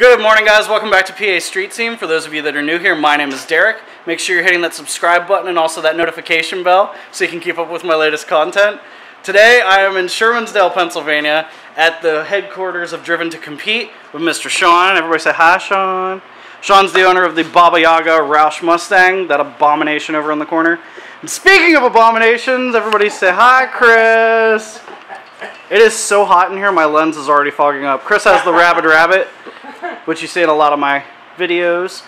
Good morning, guys. Welcome back to PA Street Team. For those of you that are new here, my name is Derek. Make sure you're hitting that subscribe button and also that notification bell so you can keep up with my latest content. Today, I am in Shermansdale, Pennsylvania at the headquarters of Driven to Compete with Mr. Sean. Everybody say hi, Sean. Sean's the owner of the Baba Yaga Roush Mustang, that abomination over in the corner. And speaking of abominations, everybody say hi, Chris. It is so hot in here, my lens is already fogging up. Chris has the Rabid Rabbit, which you see in a lot of my videos.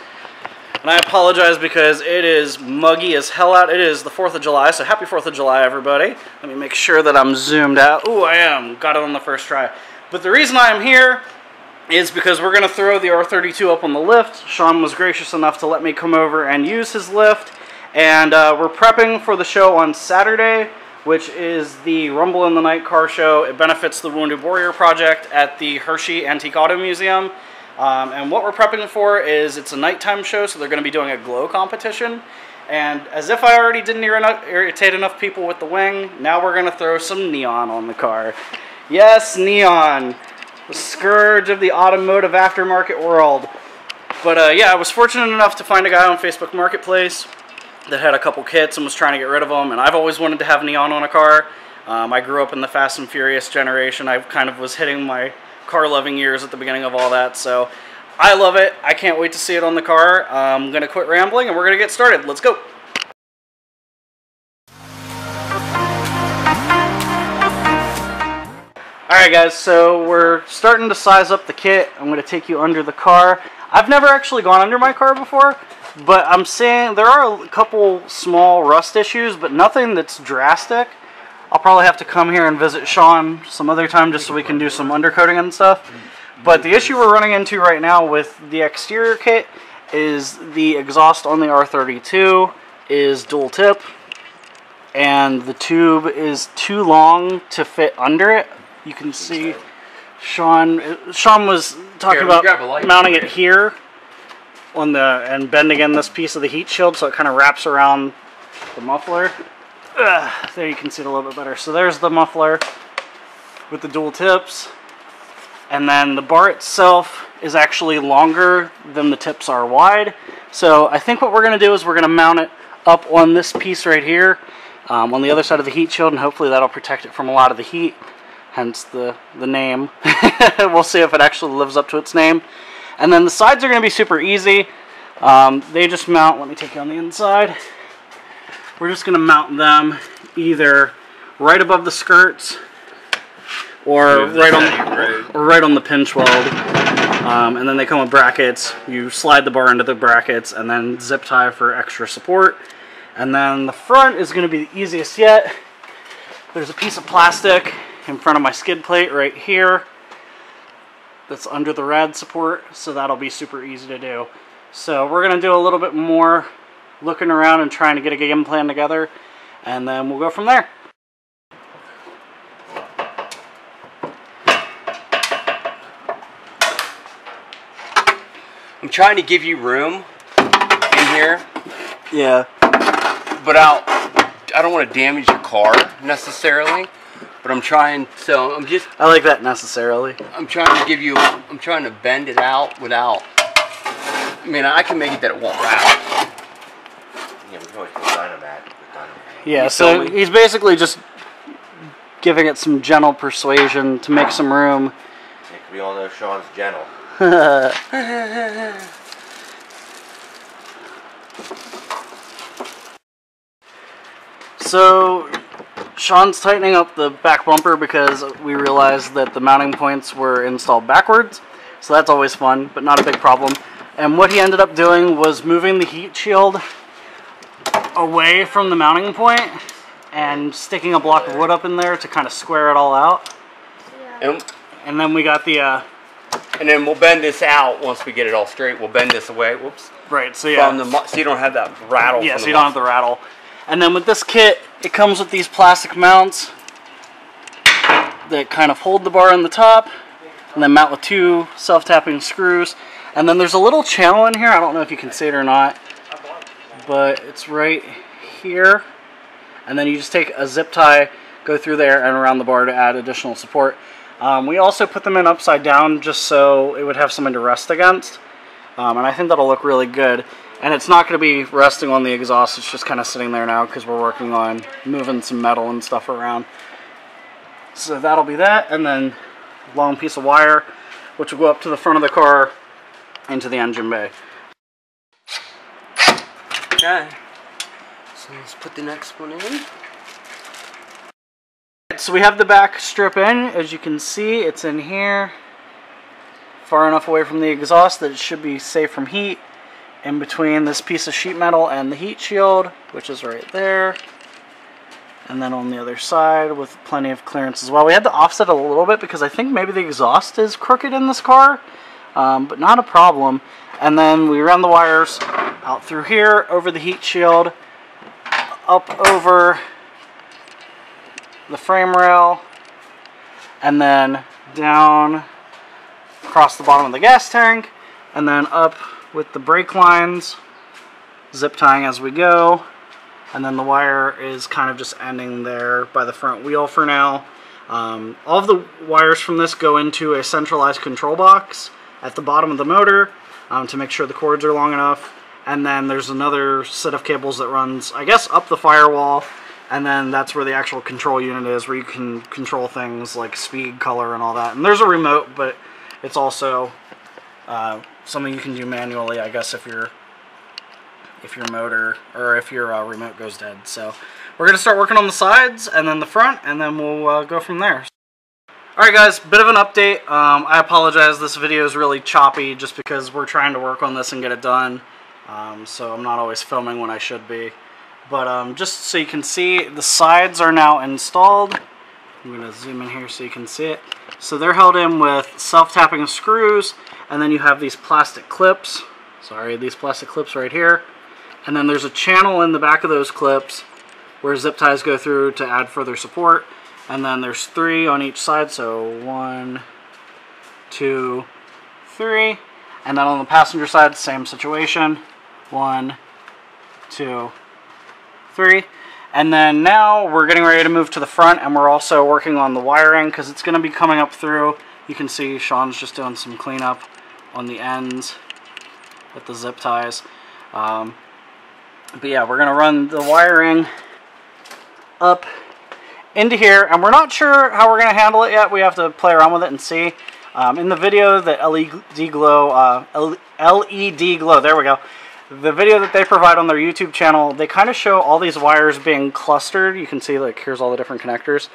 And I apologize because it is muggy as hell out. It is the 4th of July, so happy 4th of July, everybody. Let me make sure that I'm zoomed out. Ooh, I am. Got it on the first try. But the reason I am here is because we're going to throw the R32 up on the lift. Sean was gracious enough to let me come over and use his lift. And we're prepping for the show on Saturday, which is the Rumble in the Night car show. It benefits the Wounded Warrior Project at the Hershey Antique Auto Museum. And what we're prepping for is it's a nighttime show, so they're going to be doing a glow competition. And as if I already didn't irritate enough people with the wing, now we're going to throw some neon on the car. Yes, neon. The scourge of the automotive aftermarket world. But yeah, I was fortunate enough to find a guy on Facebook Marketplace that had a couple kits and was trying to get rid of them. And I've always wanted to have neon on a car. I grew up in the Fast and Furious generation. I kind of was hitting my car-loving years at the beginning of all that. So I love it. I can't wait to see it on the car. I'm going to quit rambling and we're going to get started. Let's go. Alright guys, so we're starting to size up the kit. I'm going to take you under the car. I've never actually gone under my car before, but I'm seeing there are a couple small rust issues, but nothing that's drastic. I'll probably have to come here and visit Sean some other time just so we can do some undercoating and stuff. But the issue we're running into right now with the exterior kit is the exhaust on the R32 is dual tip, and the tube is too long to fit under it. You can see Sean was talking about mounting it here on the and bending in this piece of the heat shield so it kind of wraps around the muffler. There you can see it a little bit better. So there's the muffler with the dual tips, and then the bar itself is actually longer than the tips are wide. So I think what we're going to do is we're going to mount it up on this piece right here on the other side of the heat shield, and hopefully that'll protect it from a lot of the heat. Hence the name. We'll see if it actually lives up to its name. And then the sides are going to be super easy. They just mount, let me take you on the inside. We're just going to mount them either right above the skirts or right on the pinch weld. And then they come with brackets. You slide the bar into the brackets and then zip tie for extra support. And then the front is going to be the easiest yet. There's a piece of plastic in front of my skid plate right here that's under the rad support, so that'll be super easy to do. So we're going to do a little bit more looking around and trying to get a game plan together, and then we'll go from there. I'm trying to give you room in here. Yeah. But I don't want to damage your car necessarily. But I'm trying, so I'm just... I like that necessarily. I'm trying to give you... I'm trying to bend it out without... I mean, I can make it that it won't rattle. Yeah, we can always put dynamite. Yeah, so he's basically just giving it some gentle persuasion to make some room. Yeah, we all know Sean's gentle. So Sean's tightening up the back bumper because we realized that the mounting points were installed backwards. So that's always fun, but not a big problem. And what he ended up doing was moving the heat shield away from the mounting point and sticking a block of wood up in there to kind of square it all out. And then we got the... and then we'll bend this out once we get it all straight. We'll bend this away. Whoops. Right, so yeah. So you don't have that rattle. Yeah, so you don't have the rattle. And then with this kit, it comes with these plastic mounts that kind of hold the bar on the top, and then mount with 2 self-tapping screws. And then there's a little channel in here, I don't know if you can see it or not, but it's right here. And then you just take a zip tie, go through there and around the bar to add additional support. We also put them in upside down just so it would have something to rest against. And I think that'll look really good. And it's not going to be resting on the exhaust, it's just kind of sitting there now because we're working on moving some metal and stuff around. So that'll be that, and then a long piece of wire, which will go up to the front of the car into the engine bay. Okay, so let's put the next one in. So we have the back strip in. As you can see, it's in here, far enough away from the exhaust that it should be safe from heat, in between this piece of sheet metal and the heat shield, which is right there, and then on the other side with plenty of clearance as well. We had to offset a little bit because I think maybe the exhaust is crooked in this car, but not a problem. And then we run the wires out through here, over the heat shield, up over the frame rail, and then down across the bottom of the gas tank, and then up with the brake lines, zip tying as we go, and then the wire is kind of just ending there by the front wheel for now. All of the wires from this go into a centralized control box at the bottom of the motor to make sure the cords are long enough, and then there's another set of cables that runs, I guess, up the firewall, and then that's where the actual control unit is, where you can control things like speed, color, and all that. And there's a remote, but it's also something you can do manually, I guess, if your motor or if your remote goes dead. So we're gonna start working on the sides and then the front, and then we'll go from there. Alright guys, bit of an update. I apologize, this video is really choppy just because we're trying to work on this and get it done, so I'm not always filming when I should be. But just so you can see, the sides are now installed. I'm going to zoom in here so you can see it. So they're held in with self-tapping screws, and then you have these plastic clips. Sorry, these plastic clips right here. And then there's a channel in the back of those clips where zip ties go through to add further support. And then there's 3 on each side, so 1, 2, 3. And then on the passenger side, same situation. 1, 2, 3. And then now we're getting ready to move to the front, and we're also working on the wiring because it's going to be coming up through. You can see Sean's just doing some cleanup on the ends with the zip ties. But yeah, we're going to run the wiring up into here, and we're not sure how we're going to handle it yet. We have to play around with it and see. In the video that LED Glow, there we go. The video that they provide on their YouTube channel, they kind of show all these wires being clustered. You can see, like, here's all the different connectors.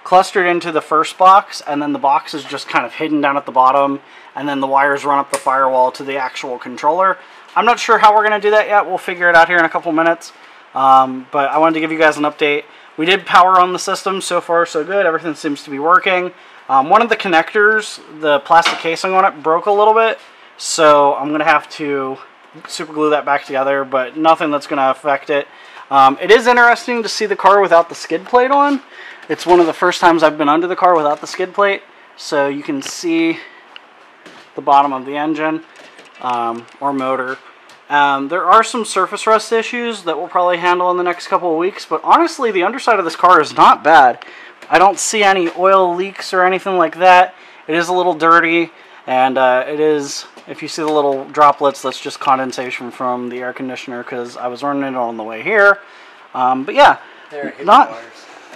Clustered into the first box, and then the box is just kind of hidden down at the bottom, and then the wires run up the firewall to the actual controller. I'm not sure how we're going to do that yet. We'll figure it out here in a couple minutes. But I wanted to give you guys an update. We did power on the system. So far, so good. Everything seems to be working. One of the connectors, the plastic casing on it, broke a little bit. So I'm going to have to super glue that back together, but nothing that's going to affect it. It is interesting to see the car without the skid plate on. It's one of the first times I've been under the car without the skid plate. So you can see the bottom of the engine or motor. There are some surface rust issues that we'll probably handle in the next couple of weeks, but honestly, the underside of this car is not bad. I don't see any oil leaks or anything like that. It is a little dirty, and it is, if you see the little droplets, that's just condensation from the air conditioner because I was running it on the way here. But yeah,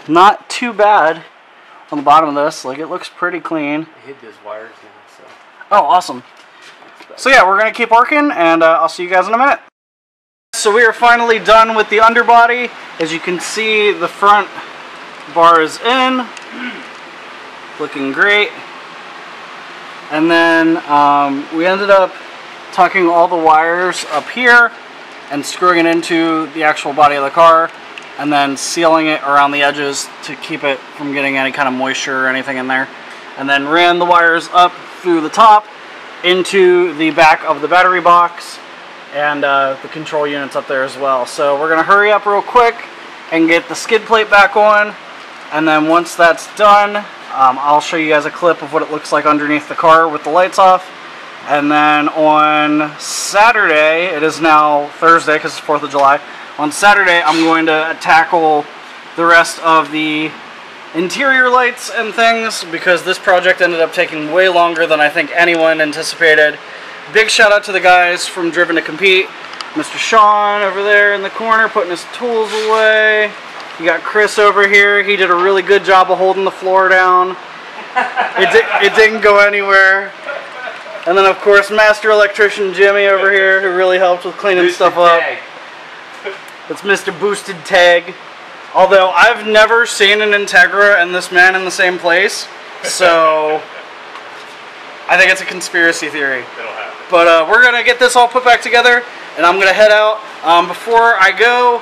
not too bad on the bottom of this. Like, it looks pretty clean. I hid those wires now, so. Oh, awesome. So yeah, we're going to keep working, and I'll see you guys in a minute. So we are finally done with the underbody. As you can see, the front bar is in. Looking great. And then we ended up tucking all the wires up here and screwing it into the actual body of the car, and then sealing it around the edges to keep it from getting any kind of moisture or anything in there. And then ran the wires up through the top into the back of the battery box, and the control units up there as well. So we're going to hurry up real quick and get the skid plate back on, and then once that's done, I'll show you guys a clip of what it looks like underneath the car with the lights off. And then on Saturday, it is now Thursday because it's 4th of July, on Saturday I'm going to tackle the rest of the interior lights and things, because this project ended up taking way longer than I think anyone anticipated. Big shout out to the guys from Driven to Compete. Mr. Sean over there in the corner putting his tools away. You got Chris over here. He did a really good job of holding the floor down. It didn't go anywhere. And then, of course, Master Electrician Jimmy over here, who really helped with cleaning stuff up. It's Mr. Boosted Tag. Although, I've never seen an Integra and this man in the same place. So, I think it's a conspiracy theory. It'll happen. But we're going to get this all put back together, and I'm going to head out. Before I go,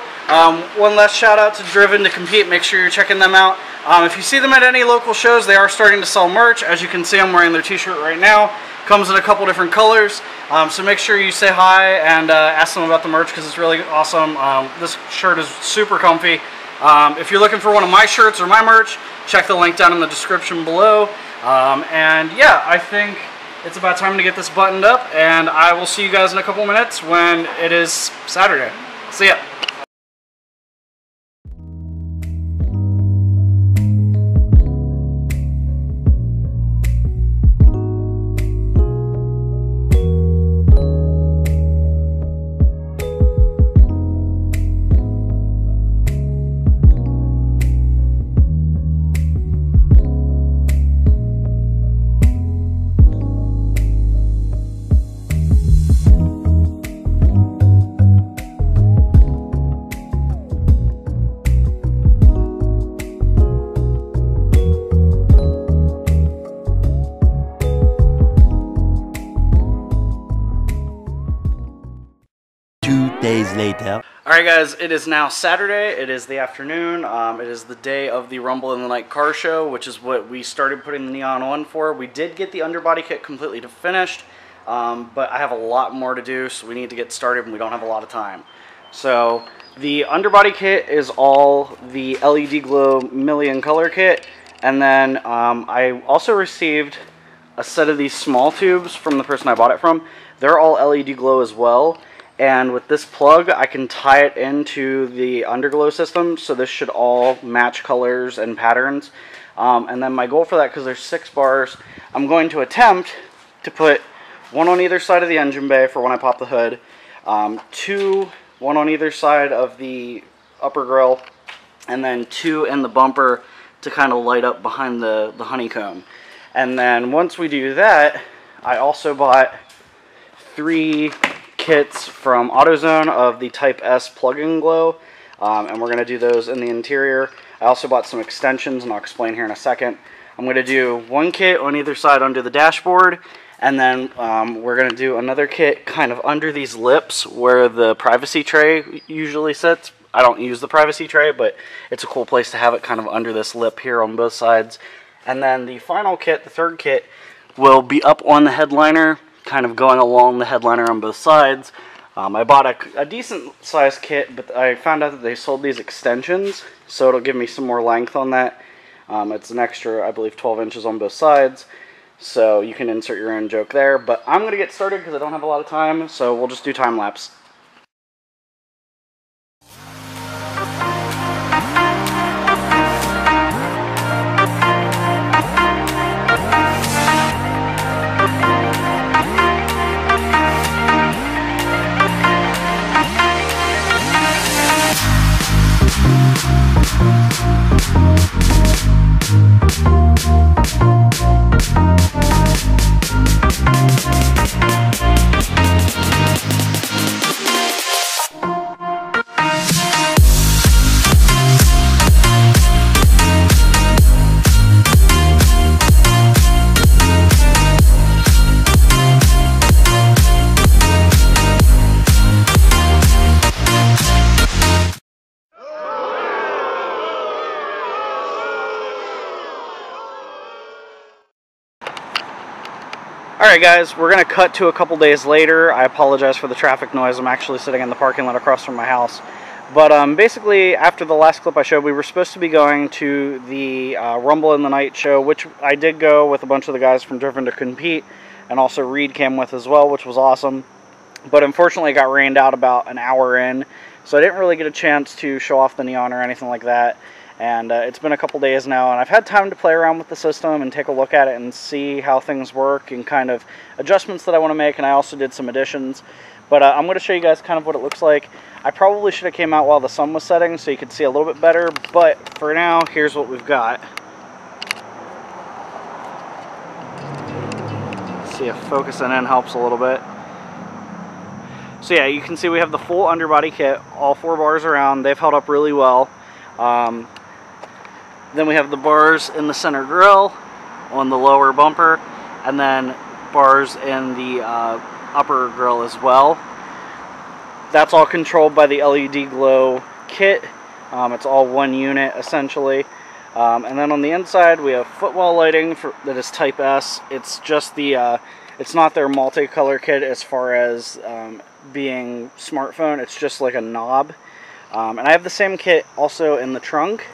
one last shout out to Driven to Compete. Make sure you're checking them out. If you see them at any local shows, they are starting to sell merch. As you can see, I'm wearing their t-shirt right now. Comes in a couple different colors. So make sure you say hi and ask them about the merch, because it's really awesome. This shirt is super comfy. If you're looking for one of my shirts or my merch, check the link down in the description below. And yeah, I think it's about time to get this buttoned up, and I will see you guys in a couple minutes when it is Saturday. See ya. Days later. Alright guys, it is now Saturday. It is the afternoon. It is the day of the Rumble in the Night car show, which is what we started putting the neon on for. We did get the underbody kit completely finished, but I have a lot more to do, so we need to get started and we don't have a lot of time. So the underbody kit is all the LED Glow Million color kit, and then I also received a set of these small tubes from the person I bought it from. They're all LED Glow as well. And with this plug, I can tie it into the Underglow system, so this should all match colors and patterns. And then my goal for that, because there's 6 bars, I'm going to attempt to put one on either side of the engine bay for when I pop the hood, one on either side of the upper grille, and then 2 in the bumper to kind of light up behind the honeycomb. And then once we do that, I also bought 3 kits from AutoZone of the Type S plug-in glow, and we're going to do those in the interior. I also bought some extensions, and I'll explain here in a second. I'm going to do 1 kit on either side under the dashboard, and then we're going to do another kit kind of under these lips where the privacy tray usually sits. I don't use the privacy tray, but it's a cool place to have it kind of under this lip here on both sides. And then the final kit, the 3rd kit, will be up on the headliner, kind of going along the headliner on both sides. I bought a decent sized kit, but I found out that they sold these extensions, so it'll give me some more length on that. It's an extra, I believe, 12 inches on both sides, so you can insert your own joke there. But I'm going to get started because I don't have a lot of time, so we'll just do time lapse. Alright guys, we're going to cut to a couple days later. I apologize for the traffic noise. I'm actually sitting in the parking lot across from my house. But basically, after the last clip I showed, we were supposed to be going to the Rumble in the Night show, which I did go with a bunch of the guys from Driven to Compete, and also Reed came with as well, which was awesome. But unfortunately, it got rained out about an hour in, so I didn't really get a chance to show off the neon or anything like that. And it's been a couple days now, and I've had time to play around with the system and take a look at it and see how things work and kind of adjustments that I want to make, and I also did some additions. But I'm going to show you guys kind of what it looks like. I probably should have came out while the sun was setting so you could see a little bit better, but for now, here's what we've got. See if focusing in helps a little bit. So yeah, you can see we have the full underbody kit, all 4 bars around. They've held up really well. Then we have the bars in the center grille on the lower bumper, and then bars in the upper grille as well. That's all controlled by the LED glow kit. It's all one unit essentially. And then on the inside we have footwell lighting that is Type S. It's just the it's not their multicolor kit as far as being smartphone. It's just like a knob. And I have the same kit also in the trunk.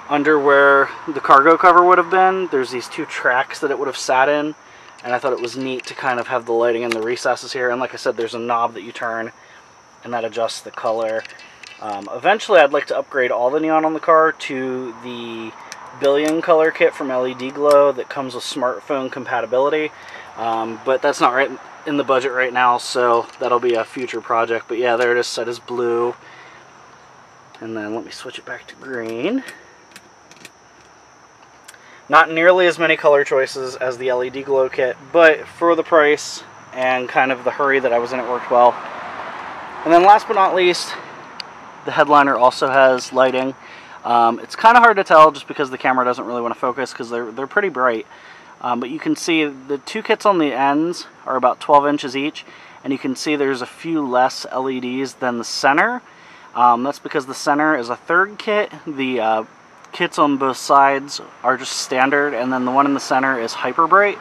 Under where the cargo cover would have been, there's these 2 tracks that it would have sat in, and I thought it was neat to kind of have the lighting in the recesses here. And like I said, there's a knob that you turn and that adjusts the color. Eventually I'd like to upgrade all the neon on the car to the billion color kit from LED Glow that comes with smartphone compatibility, but that's not right in the budget right now, so that'll be a future project. But yeah, there it is, set as blue, and then let me switch it back to green. Not nearly as many color choices as the LED Glow kit, but for the price and kind of the hurry that I was in, it worked well. And then last but not least, the headliner also has lighting. It's kind of hard to tell just because the camera doesn't really want to focus because they're pretty bright. But you can see the 2 kits on the ends are about 12 inches each, and you can see there's a few less LEDs than the center. That's because the center is a 3rd kit. The kits on both sides are just standard, and then the one in the center is hyper bright,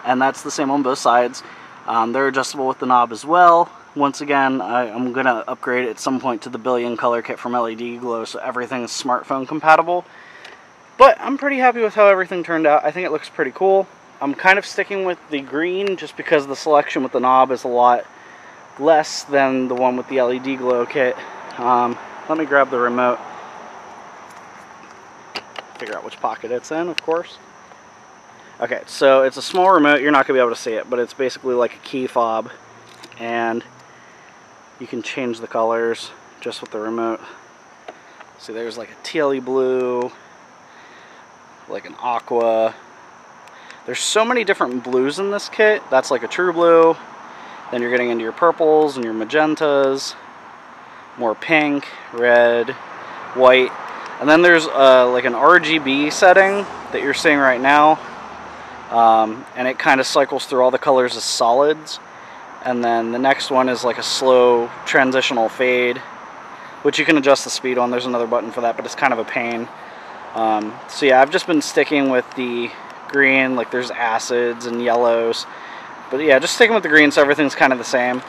and that's the same on both sides. They're adjustable with the knob as well. Once again, I'm going to upgrade at some point to the billion color kit from LED Glow so everything is smartphone compatible. But I'm pretty happy with how everything turned out. I think it looks pretty cool. I'm kind of sticking with the green just because the selection with the knob is a lot less than the one with the LED Glow kit. Let me grab the remote. Figure out which pocket it's in, of course. Okay, so it's a small remote. You're not going to be able to see it, but it's basically like a key fob, and you can change the colors just with the remote. See, there's like a tealy blue, like an aqua. There's so many different blues in this kit. That's like a true blue. Then you're getting into your purples and your magentas, more pink, red, white. And then there's like an RGB setting that you're seeing right now, and it kind of cycles through all the colors as solids. And then the next one is like a slow transitional fade, which you can adjust the speed on. There's another button for that, but it's kind of a pain. So yeah, I've just been sticking with the green. Like there's acids and yellows, but yeah, just sticking with the green so everything's kind of the same.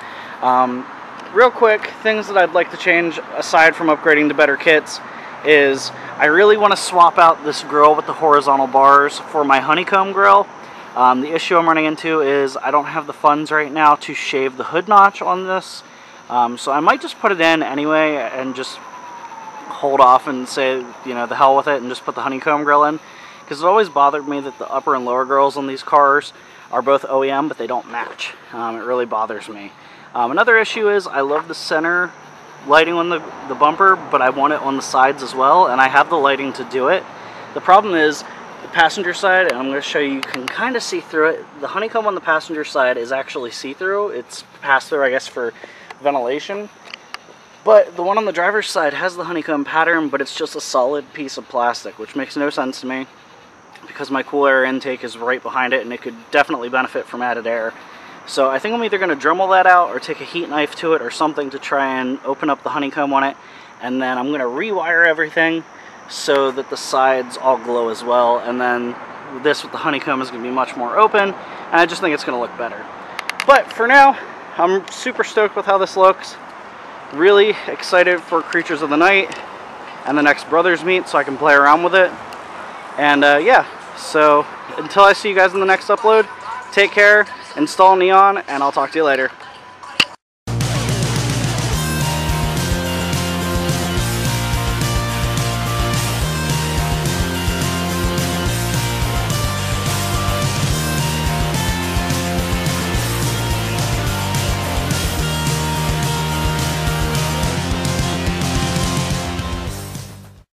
Real quick, things that I'd like to change aside from upgrading to better kits is I really want to swap out this grill with the horizontal bars for my honeycomb grill. The issue I'm running into is I don't have the funds right now to shave the hood notch on this, so I might just put it in anyway and just hold off and say, you know, the hell with it, and just put the honeycomb grill in, because it always bothered me that the upper and lower grills on these cars are both OEM, but they don't match. It really bothers me. Another issue is I love the center lighting on the bumper, but I want it on the sides as well, and I have the lighting to do it. The problem is the passenger side, and I'm going to show you, you can kind of see through it. The honeycomb on the passenger side is actually see-through. It's pass-through, I guess, for ventilation. But the one on the driver's side has the honeycomb pattern, but it's just a solid piece of plastic, which makes no sense to me because my cool air intake is right behind it, and it could definitely benefit from added air. So I think I'm either going to Dremel that out or take a heat knife to it or something to try and open up the honeycomb on it. And then I'm going to rewire everything so that the sides all glow as well. And then this with the honeycomb is going to be much more open. And I just think it's going to look better. But for now, I'm super stoked with how this looks. Really excited for Creatures of the Night and the next Brothers meet so I can play around with it. And yeah, so until I see you guys in the next upload, take care. Install neon, and I'll talk to you later.